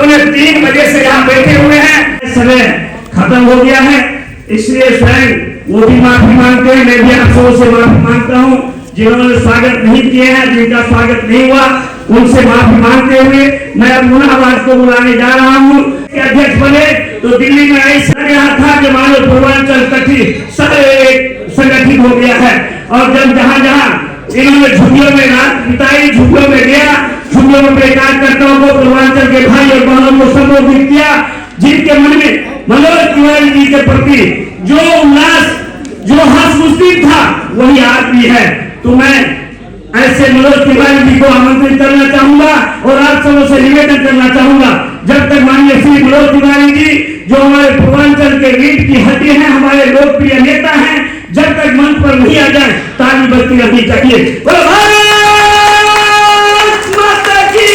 पौने 3 बजे से यहाँ बैठे हुए हैं। समय खत्म हो गया है, इसलिए स्वयं वो भी माफी मांगते हैं, मैं भी आप सबों से माफी मांगता हूँ। जिन्होंने स्वागत नहीं किए हैं, जिनका स्वागत नहीं हुआ, उनसे माफी मांगते हुए मैं अब मुनाबाद को बुलाने जा रहा हूँ। अध्यक्ष बने तो दिल्ली में ऐसा रहा था कि मानो पूर्वांचल संगठित हो गया है, और जब जहाँ जहाँ इन्होंने झुग्गियों में रात बिताई, झुग्गियों में गया, झुग्गियों में कार्यकर्ताओं को, पूर्वांचल के भाई और बहनों को संबोधित किया, जिनके मन में मनोज तिवारी जी के प्रति जो उल्लास, जो हर्ष मुस्लिम था, वही आज भी है। तो मैं ऐसे मनोज तिवारी जी को आमंत्रित करना चाहूंगा और आप सबों से निवेदन करना चाहूंगा, जब तक माननीय श्री मनोज तिवारी जी जो हमारे पूर्वांचल के रीढ़ की हड्डी हैं, हमारे लोकप्रिय नेता हैं, जब तक मंच पर नहीं आ जाए ताली बजती रहनी चाहिए। बोलो भारत माता की,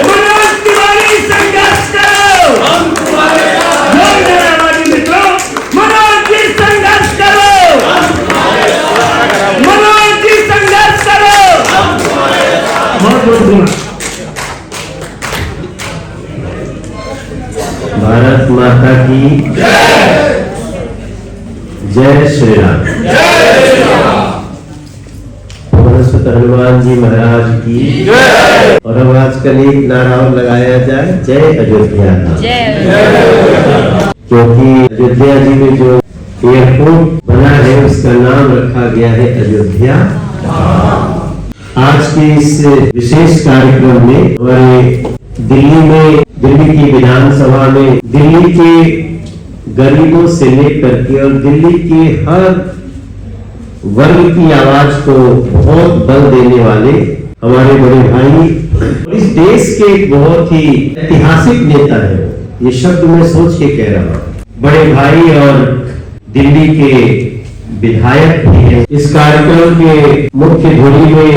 मनोज तिवारी संघर्ष करो, हम तुम्हारे साथ, मित्रों मनोज जी संघर्ष करो, हम तुम्हारे साथ, मनोज जी संघर्ष करो, हम तुम्हारे साथ। बहुत बहुत भारत माता की जय, जय श्री राम, जय श्री राम। हनुमान जी महाराज की जय। और अब आजकल एक नारा और लगाया जाए, जय अयोध्या का, क्योंकि अयोध्या जी में जो एयरपोर्ट बना है उसका नाम रखा गया है अयोध्या। आज के इस विशेष कार्यक्रम में हमारे दिल्ली की विधानसभा में दिल्ली के गरीबों से लेकर के और दिल्ली के हर वर्ग की आवाज को बहुत बल देने वाले हमारे बड़े भाई, इस देश के एक बहुत ही ऐतिहासिक नेता है। ये शब्द मैं सोच के कह रहा हूँ, बड़े भाई और दिल्ली के विधायक भी हैं। इस कार्यक्रम के मुख्य धुरी में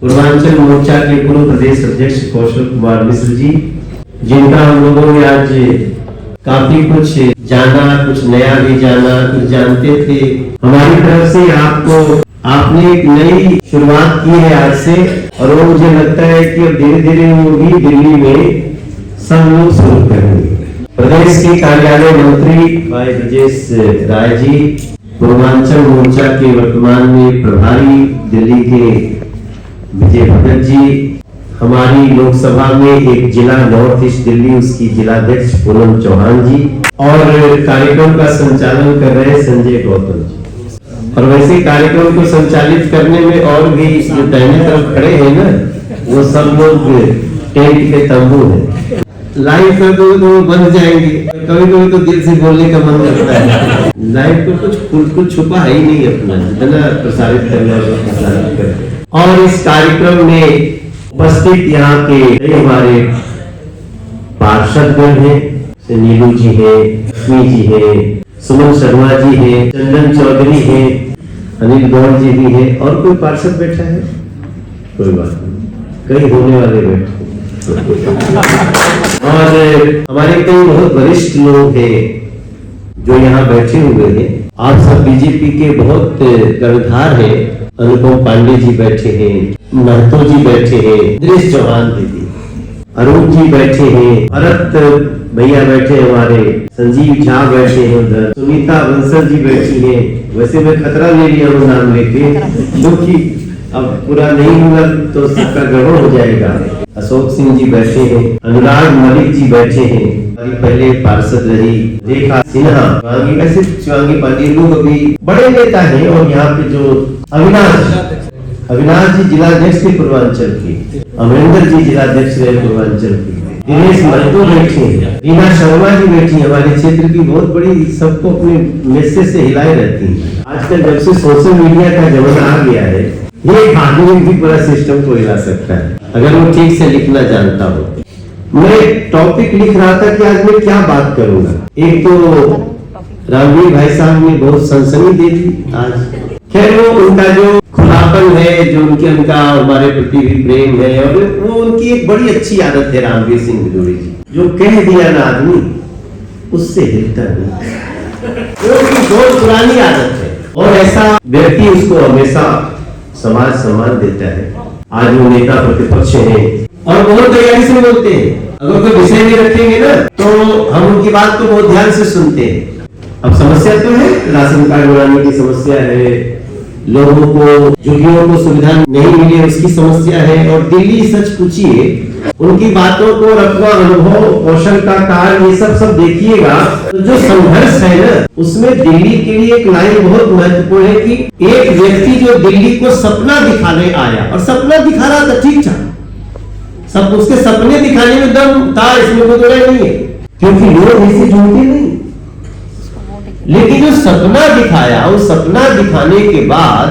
पूर्वांचल मोर्चा के पूर्व प्रदेश अध्यक्ष कौशल कुमार मिश्र जी, जिनका हम लोगों ने आज काफी कुछ जाना, कुछ नया भी जाना, कुछ जानते थे। हमारी तरफ से आपने एक नई शुरुआत की है आज से, और वो मुझे लगता है कि अब धीरे धीरे वो भी दिल्ली में सब लोग शुरू करेंगे। प्रदेश के कार्यालय मंत्री भाई ब्रजेश राय जी, पूर्वांचल मोर्चा के वर्तमान में प्रभारी दिल्ली के विजय भगत जी, हमारी लोकसभा में एक जिला नॉर्थ ईस्ट दिल्ली उसकी जिलाध्यक्ष पूनम चौहान जी, और कार्यक्रम का संचालन कर रहे संजय गौतम जी। और वैसे कार्यक्रम को संचालित करने में और भी जो दाहिने तरफ खड़े हैं ना, वो सब लोग टेंट के तंबू हैं। लाइव कर दो तो बन जाएंगे, कभी कभी तो दिल से बोलने का मन करता है। लाइव को कुछ छुपा है ही नहीं अपना, जितना प्रसारित करना है प्रसारित करते। और इस कार्यक्रम में उपस्थित यहाँ के हमारे पार्षदगण हैं, नीलू जी है, लक्ष्मी जी है, सुमन शर्मा जी है, चंदन चौधरी है, अनिल गौड़ जी भी है, और कोई पार्षद बैठा है? कोई बात नहीं, कई होने वाले बैठे। और हमारे कई बहुत वरिष्ठ लोग हैं जो यहाँ बैठे हुए हैं। आप सब बीजेपी के बहुत कर्णधार हैं। अनुपम पांडे जी बैठे हैं, महतो जी बैठे हैं, दिनेश चौहान दीदी, अरुण जी बैठे हैं, भरत भैया बैठे हमारे, संजीव झा बैठे हैं उधर, सुनीता बंसल जी बैठी हैं। वैसे मैं खतरा ले लिया हूँ नाम लेके, क्योंकि अब पूरा नहीं हुआ तो सबका गड़बड़ हो जाएगा। अशोक सिंह जी बैठे हैं, अनुराग मलिक जी बैठे हैं, पहले पार्षद रही रेखा सिन्हा, ऐसे शिवांगी पांडे लोग अभी बड़े नेता हैं। और यहाँ पे जो अविनाश जी जिलाध्यक्ष के पूर्वांचल के, अमरिंदर जी जिलाध्यक्ष रहे पूर्वांचल के, दिनेश महतो बैठे हैं, रीना शर्मा जी बैठी, हमारे क्षेत्र की बहुत बड़ी, सबको अपने मैसेज से हिलाए रहती है। आजकल जब से सोशल मीडिया का जमाना आ गया है, ये आदमी भी पूरा सिस्टम को हिला सकता है अगर वो ठीक से लिखना जानता हो। मैं टॉपिक लिख रहा था कि आज मैं क्या बात करूंगा। एक तो रामवीर भाई साहब ने बहुत सनसनी दे दी आज। खैर वो उनका जो खुलापन है, जो उनका हमारे प्रति भी प्रेम है, और वो उनकी एक बड़ी अच्छी आदत है रामवीर सिंह बिदुरी जी, जो कह दिया ना आदमी उससे हिलता नहीं। वो उनकी बहुत पुरानी आदत है, और ऐसा व्यक्ति उसको हमेशा समाज सम्मान देता है। आज वो नेता प्रतिपक्ष है और बहुत तैयारी से बोलते हैं। अगर कोई विषय में रखेंगे ना तो हम उनकी बात को बहुत ध्यान से सुनते हैं। अब समस्या तो है, राशन कार्ड बनाने की समस्या है, लोगों को झुग्गियों को सुविधा नहीं मिली उसकी समस्या है। और दिल्ली सच पूछिए, उनकी बातों को और अपना अनुभव, कौशल का कार्य, ये सब देखिएगा तो जो संघर्ष है ना, उसमें दिल्ली के लिए एक लाइन बहुत महत्वपूर्ण है कि एक व्यक्ति जो दिल्ली को सपना दिखाने आया, और सपना दिखा रहा था, ठीक था, सब उसके सपने दिखाने में दम था, इसमें कोई दो नहीं है, क्योंकि लोग इसे ढूंढते नहीं। लेकिन जो सपना दिखाया, उस सपना दिखाने के बाद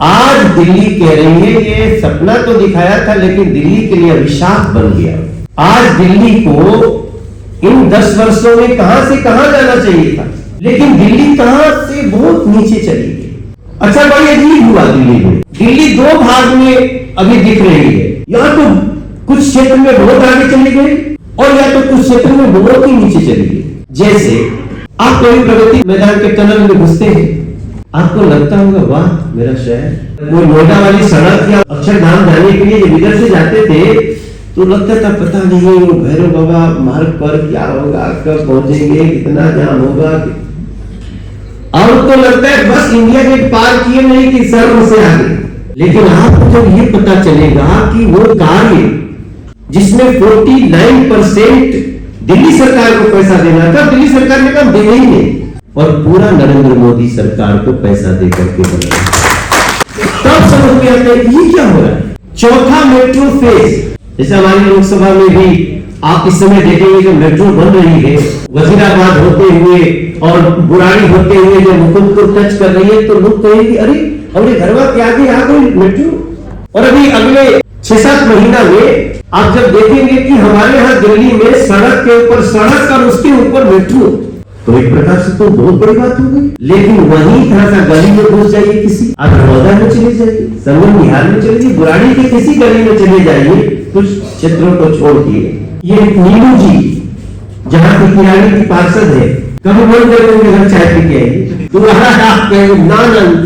आज दिल्ली कह रही है ये सपना तो दिखाया था लेकिन दिल्ली के लिए अभिशाप बन गया। आज दिल्ली को इन 10 वर्षों में कहां से कहां जाना चाहिए था, लेकिन दिल्ली कहां से बहुत नीचे चली गई। अच्छा, बड़ी अजीब हुआ दिल्ली में। दिल्ली 2 भाग में अभी दिख रही है, या तो कुछ क्षेत्र में बहुत आगे चली गई और या तो कुछ क्षेत्र में बहुत ही नीचे चली गई। जैसे आप कोई प्रगति मैदान के टनल में घुसते हैं, आपको लगता होगा वाह मेरा शहर। वो नोएडा वाली सड़क या अक्षरधाम जाने के लिए जब इधर से जाते थे तो लगता था पता नहीं वो भैरव बाबा मार्ग पर क्या होगा, कब पहुंचेंगे, कितना जाम होगा। अब तो लगता है बस इंडिया गेट पार किए नहीं कि सर से आगे। लेकिन आपको जब ये पता चलेगा कि वो कार्य जिसमें 49% दिल्ली सरकार को पैसा देना था, दिल्ली सरकार ने कहा देना ही नहीं, और पूरा नरेंद्र मोदी सरकार को पैसा देकर के बनाया, तब समझ में आता है कि ये क्या हो रहा है। चौथा मेट्रो फेज, जैसे हमारी लोकसभा में भी आप इस समय देखेंगे जो मेट्रो बन रही है, वजीराबाद होते हुए और बुराड़ी होते हुए जो मुकुंद को टच कर रही है, तो लोग कहेंगे अरे हमारे घरवा के आगे आ गई मेट्रो। और अभी अगले 6-7 महीना में आप जब देखेंगे कि हमारे यहाँ दिल्ली में सड़क के ऊपर सड़क और उसके ऊपर मेट्रो, तो एक प्रकार से तो बहुत बड़ी बात हो गई। लेकिन वहीं थोड़ा सा गली में घुस जाइए, किसी आप नर्मदा में चले जाइए, संगम बिहार में चले जाइए, बुराड़ी के किसी गली में चले जाइए, कुछ क्षेत्रों को छोड़ के, ये नीलू जी जहाँ की किरानी की पार्षद है, कभी बोल देते घर चाय पी के आएगी, तो आप कहेंगे ना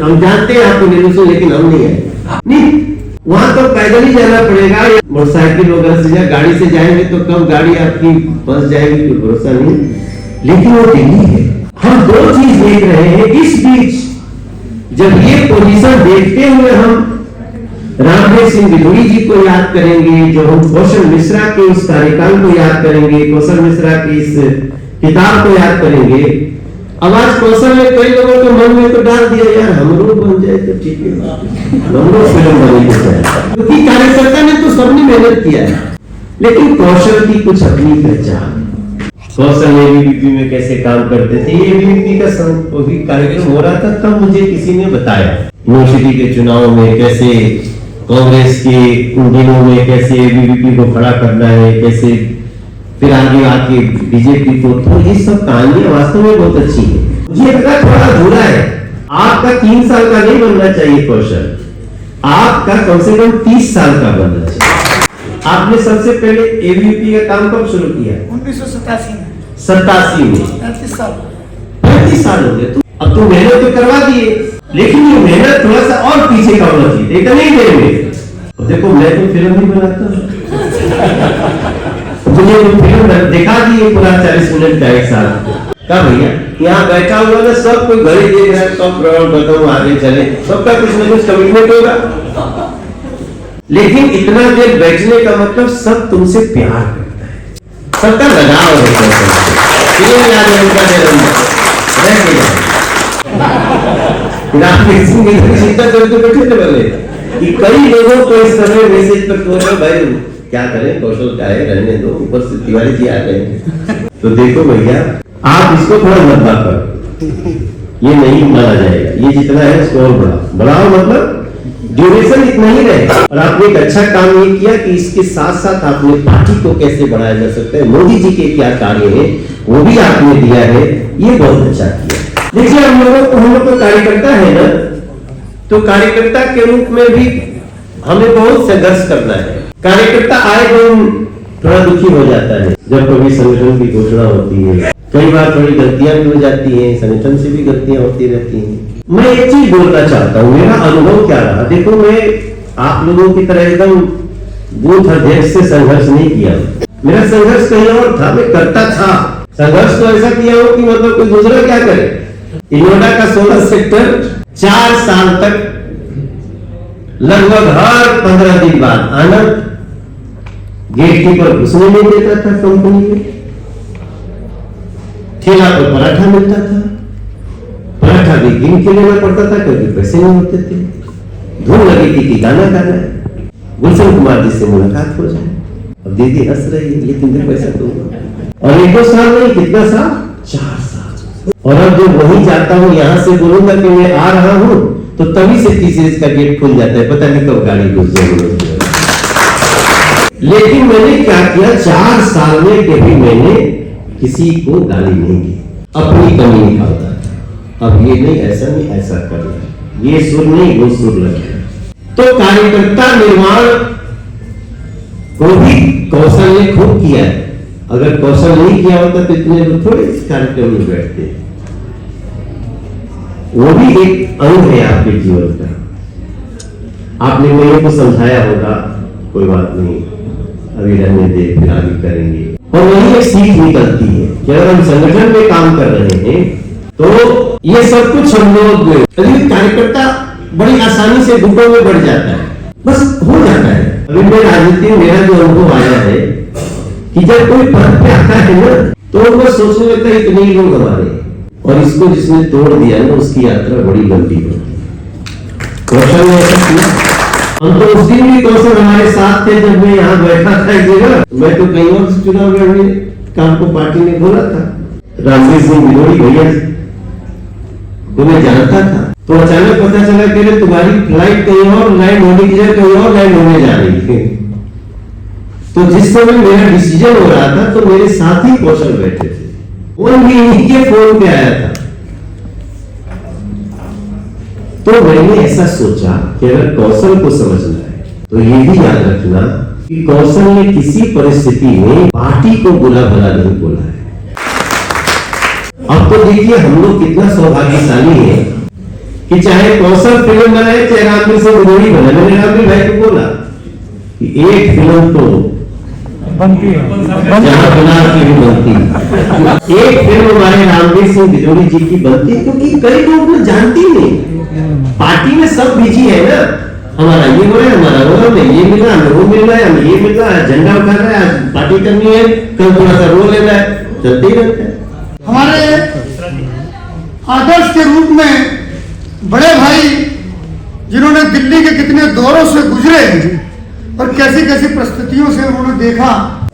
हम जानते हैं आपको नीलू से, लेकिन हम नहीं आए। नहीं, वहां तो पैदल ही जाना पड़ेगा, मोटरसाइकिल वगैरह से, गाड़ी से जाएंगे तो कब गाड़ी आपकी फंस जाएगी, कोई भरोसा नहीं। लेकिन वो दिल्ली है। हम 2 चीज देख रहे हैं। इस बीच जब ये पोजीशन देखते हुए हम रामदेव सिंह बिधूड़ी जी को याद करेंगे, जो हम कौशल मिश्रा के उस कार्यकाल को याद करेंगे, कौशल मिश्रा की इस किताब को याद करेंगे। अब आज कौशल ने कई लोगों के मन में तो डाल दिया यार हम लोग बन जाए तो ठीक है, हम लोग फिल्म बनेंगे, क्योंकि कार्यकर्ता ने तो सबने मेहनत किया है, लेकिन कौशल की कुछ अपनी पहचान। कौशल एबीवीपी में कैसे काम करते थे, एबीवीपी का कार्यक्रम हो रहा था, तब मुझे किसी ने बताया यूनिवर्सिटी के चुनाव में कैसे कांग्रेस के उन दिनों में कैसे एबीवीपी को खड़ा करना है, कैसे फिर आगे आके बीजेपी को। तो ये सब कहानियां वास्तव में बहुत अच्छी है। मुझे लगता है थोड़ा अधूरा है। आपका 3 साल का नहीं बनना चाहिए कौशल, आपका कम से कम 30 साल का बनना चाहिए। आपने सबसे पहले एबीवीपी का काम कब शुरू किया? 1987 में। 87 में 35 साल 35 साल हो गए। तो अब तो मेहनत तो करवा दिए, लेकिन ये मेहनत थोड़ा सा और पीछे का होना चाहिए, इतना नहीं देर में। अब देखो मैं तो फिल्म भी बनाता हूँ, मुझे तो फिल्म दिखा दी पूरा 40 मिनट का एक साथ का भैया यहाँ बैठा हुआ ना, सब कोई घड़ी देख रहा है, सब प्रोग्राम बताओ आगे चले, सबका कुछ ना कुछ कमिटमेंट होगा। लेकिन इतना देर बैठने का मतलब सब तुमसे प्यार करता है, सबका लगाव है। कई लोगों को इस समय मैसेज पर बोल रहे भाई क्या करें, कौशल का है रहने दो, ऊपर से तिवारी जी आ गए। तो देखो भैया आप इसको थोड़ा लंबा करो, ये नहीं माना जाएगा, ये जितना है उसको और बढ़ाओ, मतलब ड्यूरेशन इतना ही रहे। और आपने एक अच्छा काम ये किया कि इसके साथ साथ आपने पार्टी को कैसे बढ़ाया जा सकता है, मोदी जी के क्या कार्य है वो भी आपने दिया है, ये बहुत अच्छा किया। देखिए हम लोग तो कार्यकर्ता है ना, तो कार्यकर्ता के रूप में भी हमें बहुत संघर्ष करना है। कार्यकर्ता आए दिन थोड़ा दुखी हो जाता है जब कभी संगठन की घोषणा होती है, कई बार थोड़ी गलतियां भी हो जाती हैं, संगठन से भी गलतियां होती रहती हैं। मैं एक चीज बोलना चाहता हूँ, मेरा अनुभव क्या रहा। देखो मैं आप लोगों की तरह एकदम बूथ अध्यक्ष से संघर्ष नहीं किया, मेरा संघर्ष कहीं और था, मैं करता था संघर्ष तो ऐसा किया हो कि मतलब कोई दूसरा क्या करे। इनोडा का 16 सेक्टर 4 साल तक लगभग हर 15 दिन बाद आनंद गेट कीपर घुसने नहीं देता था कंपनी में। ठेला पर पराठा मिलता था, पराठा भी गिन के लेना पड़ता था क्योंकि पैसे नहीं होते थे। धूम लगी थी कि गाना गाना है, गुलशन कुमार जी से मुलाकात हो जाए। अब दीदी हंस रही है, लेकिन मैं पैसा दूंगा। और 1-2 साल नहीं, कितना साल, 4 साल। और अब जब वहीं जाता हूं, यहां से बोलूंगा कि मैं आ रहा हूं, तो तभी से तीसरे का गेट खुल जाता है, पता नहीं कब गाड़ी घुस जाएगी। लेकिन मैंने क्या किया, 4 साल में कभी मैंने किसी को गाली नहीं दी, अपनी कमी निकालता था। अब ये नहीं, ऐसा नहीं, ऐसा करना, ये सुर नहीं, वो सुर लगे। तो कार्यकर्ता निर्माण को भी कौशल ने खूब किया है। अगर कौशल नहीं किया होता तो इतने लोग थोड़े इस कार्यक्रम में बैठते। वो भी एक अंग है आपके जीवन का। आपने मेरे को समझाया होगा, कोई बात नहीं, अभी रहने दे, फिर आगे करेंगे। और वही एक सीख निकलती है कि अगर हम संगठन में काम कर रहे हैं तो ये सब कुछ हम लोग कार्यकर्ता बड़ी आसानी से गुटों में बढ़ जाता है, बस हो जाता है। अभी मैं राजनीति में मेरा जो अनुभव आया है कि जब कोई पद पे आता है ना, तो वो सोचने लगता है इतने ही लोग हमारे, और इसको जिसने तोड़ दिया ना उसकी यात्रा बड़ी लंबी होती है। कौशल ने ऐसा किया। हम तो उस दिन भी कौशल हमारे साथ थे जब मैं यहाँ बैठा था एक जगह। मैं तो कहीं और चुनाव लड़ने काम को पार्टी ने बोला था, रामवीर सिंह बिलोड़ी भैया को मैं जानता था। तो अचानक पता चला कि तुम्हारी फ्लाइट कहीं और लैंड होने की जगह कहीं और लैंड होने जा रही थी। तो जिस समय मेरा डिसीजन हो रहा था तो मेरे साथ ही कौशल बैठे थे, वो भी इनके फोन पे आया था। तो मैंने ऐसा सोचा कि अगर कौशल को समझना है तो ये भी याद रखना कि कौशल ने किसी परिस्थिति में पार्टी को बुरा भला नहीं बोला है। अब तो देखिए हम लोग कितना सौभाग्यशाली है कि चाहे कौशल फिल्म बनाए, चाहे रामवीर सिंह बिलोड़ी बनाए। मैंने रामवीर भाई को बोला कि एक फिल्म तो बनती है, जहां बना की भी बनती है। एक फिल्म हमारे रामवीर सिंह बिलोड़ी जी की बनती है, क्योंकि कई लोग ना जानती नहीं, पार्टी में सब बिजी है ना, हमारा ये हो रहा है, हमारा वो है, ये मिल रहा है, हमें वो मिल रहा है, हमें ये मिल रहा है, झंडा उठा रहा है, आज पार्टी करनी है, कल थोड़ा सा रोल लेना है, चलते ही रहते हैं। हमारे आदर्श के रूप में बड़े भाई जिन्होंने दिल्ली के कितने दौरों से गुजरे और कैसी कैसी परिस्थितियों से उन्होंने देखा,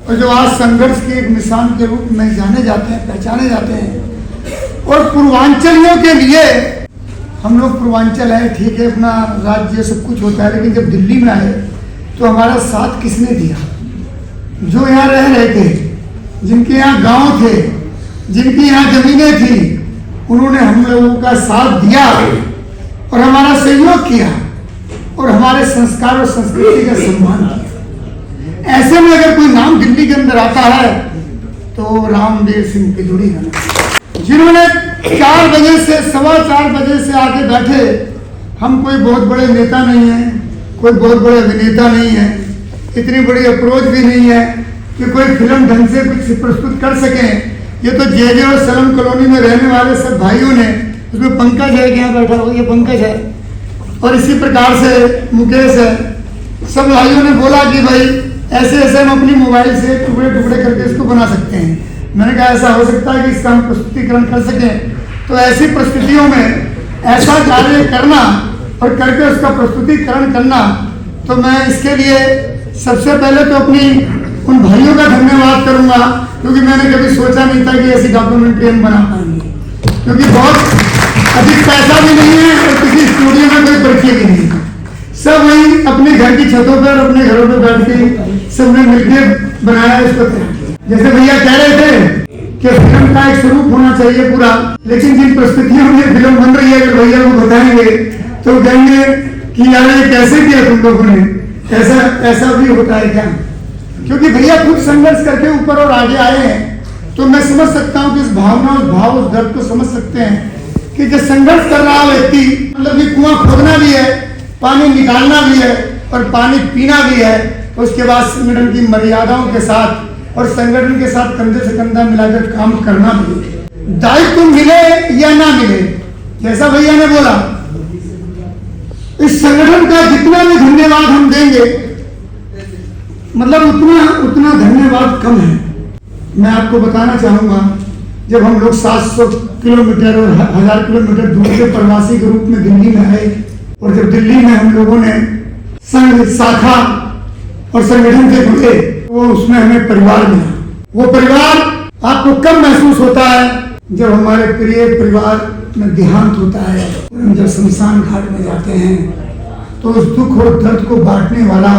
और जो आज संघर्ष के एक मिसाल के रूप में जाने जाते हैं, पहचाने जाते हैं। और पूर्वांचलियों के लिए, हम लोग पूर्वांचल है, ठीक है, अपना राज्य सब कुछ होता है, लेकिन जब दिल्ली में आए तो हमारा साथ किसने दिया? जो यहाँ रह रहे थे, जिनके यहाँ गांव थे, जिनकी यहाँ जमीनें थी, उन्होंने हम लोगों का साथ दिया और हमारा सहयोग किया और हमारे संस्कार और संस्कृति का सम्मान किया। ऐसे में अगर कोई नाम दिल्ली के अंदर आता है तो रामवीर सिंह बिलोड़ी का, जिन्होंने 4 बजे से 4:15 बजे से आके बैठे। हम कोई बहुत बड़े नेता नहीं है, कोई बहुत बड़े अभिनेता नहीं है, इतनी बड़ी अप्रोच भी नहीं है कि कोई फिल्म ढंग से कुछ प्रस्तुत कर सकें। ये तो जे और सलम कॉलोनी में रहने वाले सब भाइयों ने, उसमें पंकज है यहाँ बैठा हो, ये पंकज है, और इसी प्रकार से मुकेश है, सब भाइयों ने बोला कि भाई ऐसे ऐसे हम अपनी मोबाइल से टुकड़े टुकड़े करके इसको बना सकते हैं। मैंने कहा ऐसा हो सकता है कि इसका हम प्रस्तुतिकरण कर सकें, तो ऐसी परिस्थितियों में ऐसा कार्य करना और करके उसका प्रस्तुतिकरण करना, तो मैं इसके लिए सबसे पहले तो अपनी उन भाइयों का धन्यवाद करूंगा, क्योंकि मैंने कभी सोचा नहीं था कि ऐसी डॉक्यूमेंट्री हम बना पाएंगे, क्योंकि बहुत अधिक पैसा भी नहीं है और किसी स्टूडियो में कोई परिचय भी नहीं है। सब वही अपने घर की छतों पर, अपने घरों पर बैठ के सबने मिलकर बनाया इसको। जैसे भैया कह रहे थे कि फिल्म का एक स्वरूप होना चाहिए पूरा, लेकिन जिन परिस्थितियों में फिल्म बन रही है, अगर भैया को बताएंगे तो कहेंगे कि यार ये कैसे किया तुम लोगों ने, ऐसा भी होता है क्या? क्योंकि भैया खुद संघर्ष करके ऊपर और आगे आए हैं, तो मैं समझ सकता हूँ कि इस भावना, उस भाव, उस दर्द को समझ सकते हैं कि जो संघर्ष कर रहा व्यक्ति, मतलब कि कुआं खोदना भी है, पानी निकालना भी है और पानी पीना भी है, उसके बाद संगठन की मर्यादाओं के साथ और संगठन के साथ कंधे से कंधा मिलाकर काम करना भी। दायित्व मिले या ना मिले, जैसा भैया ने बोला, इस संगठन का जितना भी धन्यवाद हम देंगे, मतलब उतना धन्यवाद कम है। मैं आपको बताना चाहूंगा, जब हम लोग 700 किलोमीटर और 1000 किलोमीटर दूर के प्रवासी के रूप में दिल्ली में आए, और जब दिल्ली में हम लोगों ने संघ शाखा और संगठन से जुड़े, वो उसमें हमें परिवार मिला। वो परिवार आपको कब महसूस होता है जब हमारे प्रिय परिवार में देहांत होता है, और हम जब शमशान घाट में जाते हैं, तो उस दुख और दर्द को बांटने वाला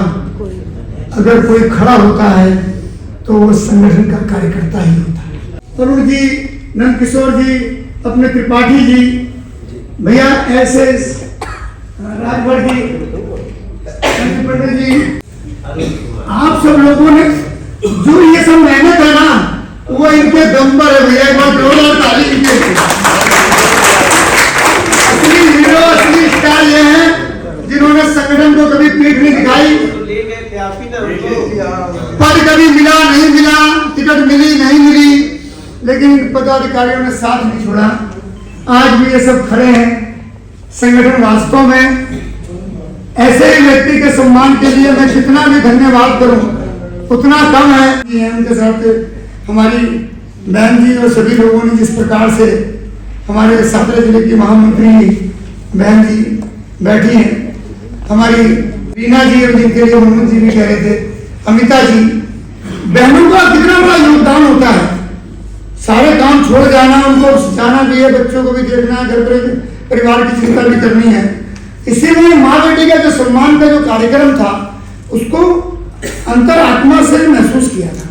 अगर कोई खड़ा होता है तो वो संगठन का कार्यकर्ता ही होता है। तरुण जी, नंद किशोर जी, अपने त्रिपाठी जी, भैया ऐसे राजभर जी, पटेल जी, आप सब लोगों ने जो ये सब मेहनत है ना, वो इनके दम पर है भैया। एक बार जोरदार ताली इनके लिए। असली हीरो, असली स्टार ये हैं जिन्होंने संगठन को कभी पीठ नहीं दिखाई, पद कभी मिला नहीं मिला, टिकट मिली नहीं मिली, लेकिन पदाधिकारियों ने साथ नहीं छोड़ा। आज भी ये सब खड़े हैं। संगठन वास्तव में ऐसे ही व्यक्ति के सम्मान के लिए मैं कितना भी धन्यवाद करूं उतना कम है। उनके साथ हमारी बहन जी और सभी लोगों ने जिस प्रकार से हमारे सातरा जिले की महामंत्री बहन जी बैठी हैं, हमारी रीना जी और जिनके लिए मोहम्मद जी भी कह रहे थे, अमिता जी, बहनों का कितना बड़ा योगदान होता है। सारे काम छोड़ जाना, उनको जाना भी है, बच्चों को भी देखना है, घर परिवार की चिंता भी करनी है। इसीलिए माँ बेटी का जो सम्मान का जो कार्यक्रम था, उसको अंतरात्मा से महसूस किया था।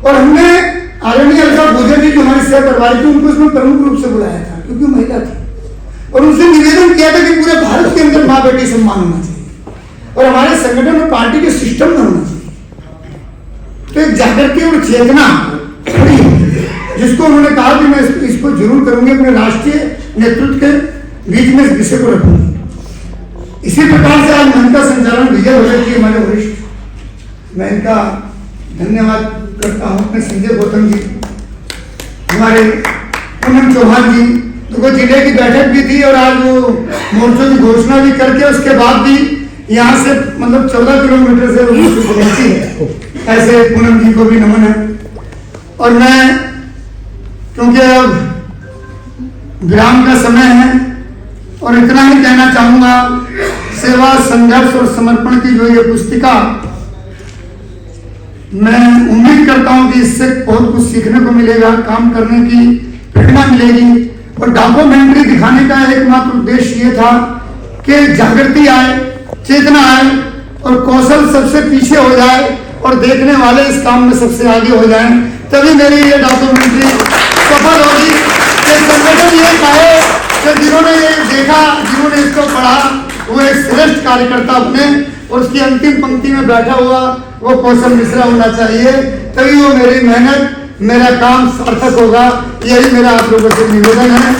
और हमने आदरणीय अलका गुजर जी जो हमारी सह प्रभारी थी, उनको इसमें प्रमुख रूप से बुलाया था क्योंकि महिला थी, और उनसे निवेदन किया था कि पूरे भारत के अंदर माँ बेटी सम्मान होना चाहिए और हमारे संगठन में पार्टी के सिस्टम में होना चाहिए। तो एक जागृति और चेतना खड़ी, जिसको उन्होंने कहा कि मैं इसको जरूर करूंगी, अपने राष्ट्रीय नेतृत्व के बीच में इस विषय को रखूंगी। इसी प्रकार से आज मन का संचालन विजय भगत जी हमारे वरिष्ठ, मैं इनका धन्यवाद करता हूँ। अपने संजय गौतम जी, हमारे पूनम चौहान जी, तो जिले की बैठक भी थी और आज वो मोर्चों की घोषणा भी करके उसके बाद भी यहाँ से मतलब 14 किलोमीटर से पहुंची है। ऐसे पूनम जी को भी नमन है। और मैं, क्योंकि अब विराम का समय है, और इतना ही कहना चाहूंगा, सेवा, संघर्ष और समर्पण की जो ये पुस्तिका, मैं उम्मीद करता हूं कि इससे बहुत कुछ सीखने को मिलेगा, काम करने की प्रेरणा मिलेगी। और डॉक्यूमेंट्री दिखाने का एकमात्र उद्देश्य ये था कि जागृति आए, चेतना आए और कौशल सबसे पीछे हो जाए और देखने वाले इस काम में सबसे आगे हो जाएं, तभी मेरी ये डॉक्यूमेंट्री सफल होगी। संगठन ये कहे कि जिन्होंने ये देखा, जिन्होंने इसको पढ़ा, वो एक श्रेष्ठ कार्यकर्ता बने और उसकी अंतिम पंक्ति में बैठा हुआ वो कौशल मिश्रा होना चाहिए, तभी वो मेरी मेहनत, मेरा काम सार्थक होगा। यही मेरा आप लोगों से निवेदन है।